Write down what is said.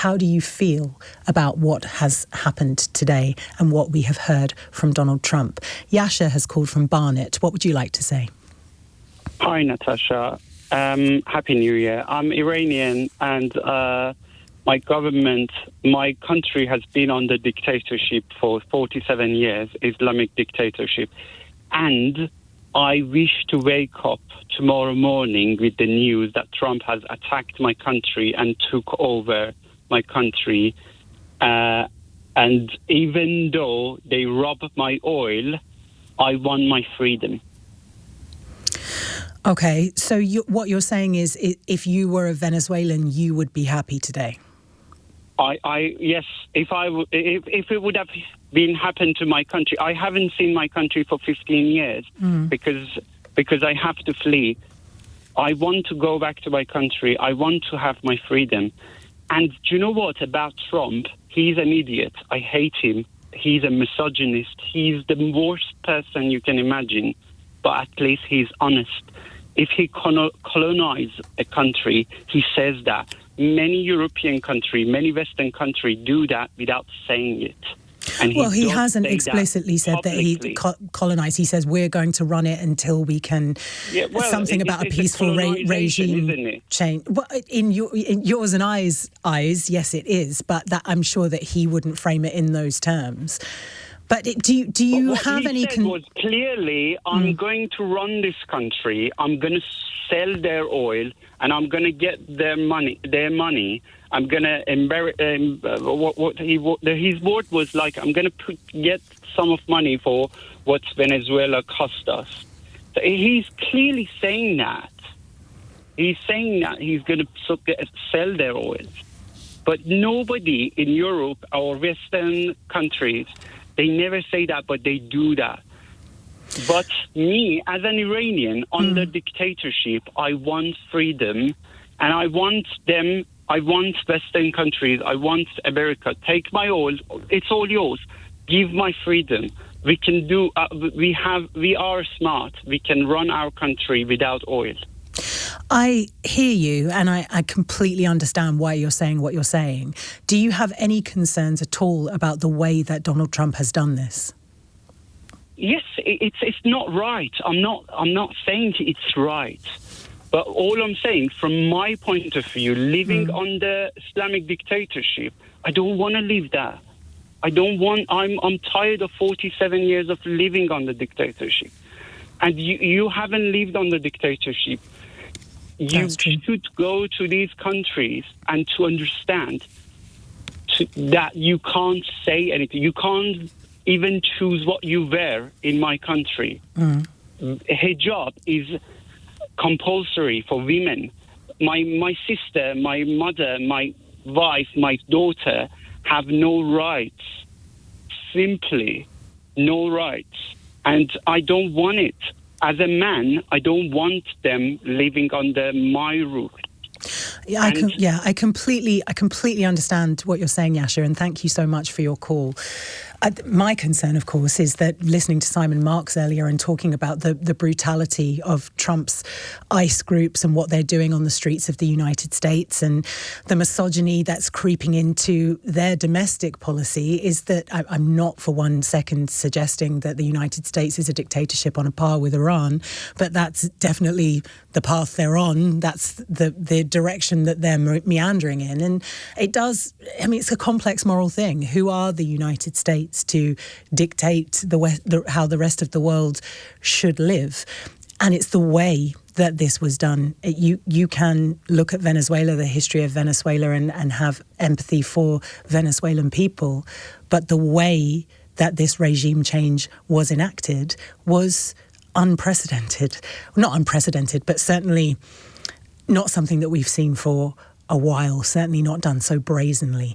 How do you feel about what has happened today and what we have heard from Donald Trump? Yashar has called from Barnet. What would you like to say? Hi, Natasha. Happy New Year. I'm Iranian, and my country has been under dictatorship for 47 years, Islamic dictatorship. And I wish to wake up tomorrow morning with the news that Trump has attacked my country and took over my country. And even though they rob my oil, I want my freedom. Okay, so what you're saying is if you were a Venezuelan, you would be happy today? Yes, if it would have been happened to my country. I haven't seen my country for 15 years because I have to flee. I want to go back to my country. I want to have my freedom. And do you know what about Trump? He's an idiot. I hate him. He's a misogynist. He's the worst person you can imagine. But at least he's honest. If he colonizes a country, he says that. Many European countries, many Western countries do that without saying it. And he hasn't explicitly said that he colonized. He says we're going to run it until we can something about a peaceful regime change. Well, in yours and eyes, yes, it is. But that I'm sure that he wouldn't frame it in those terms. But do you have any? What he said was clearly, I'm going to run this country. I'm going to sell their oil, and I'm going to get their money. I'm going to his word was like, I'm going to get some of money for what Venezuela cost us. So he's clearly saying that. He's saying that he's going to sell their oil. But nobody in Europe or Western countries, they never say that, but they do that. But me, as an Iranian, under dictatorship, I want freedom, and I want Western countries, I want America. Take my oil, it's all yours. Give my freedom. We can do, we are smart. We can run our country without oil. I hear you, and I completely understand why you're saying what you're saying. Do you have any concerns at all about the way that Donald Trump has done this? Yes, it's not right. I'm not saying it's right. But all I'm saying, from my point of view, living under Islamic dictatorship, I don't want to live that. I'm tired of 47 years of living under dictatorship. And you haven't lived under dictatorship. You should go to these countries and to understand that you can't say anything. You can't even choose what you wear in my country. Hijab is compulsory for women. My sister, my mother, my wife, my daughter have no rights. Simply no rights. And I don't want it. As a man, I don't want them living under my roof. I completely understand what you're saying, Yashar, and thank you so much for your call. My concern, of course, is that listening to Simon Marks earlier and talking about the brutality of Trump's ICE groups and what they're doing on the streets of the United States and the misogyny that's creeping into their domestic policy, is that I'm not for 1 second suggesting that the United States is a dictatorship on a par with Iran, but that's definitely the path they're on. That's the direction that they're meandering in. And it does, it's a complex moral thing. Who are the United States to dictate how the rest of the world should live? And it's the way that this was done. You can look at Venezuela, the history of Venezuela, and have empathy for Venezuelan people, but the way that this regime change was enacted was unprecedented. Not unprecedented, but certainly not something that we've seen for a while, certainly not done so brazenly.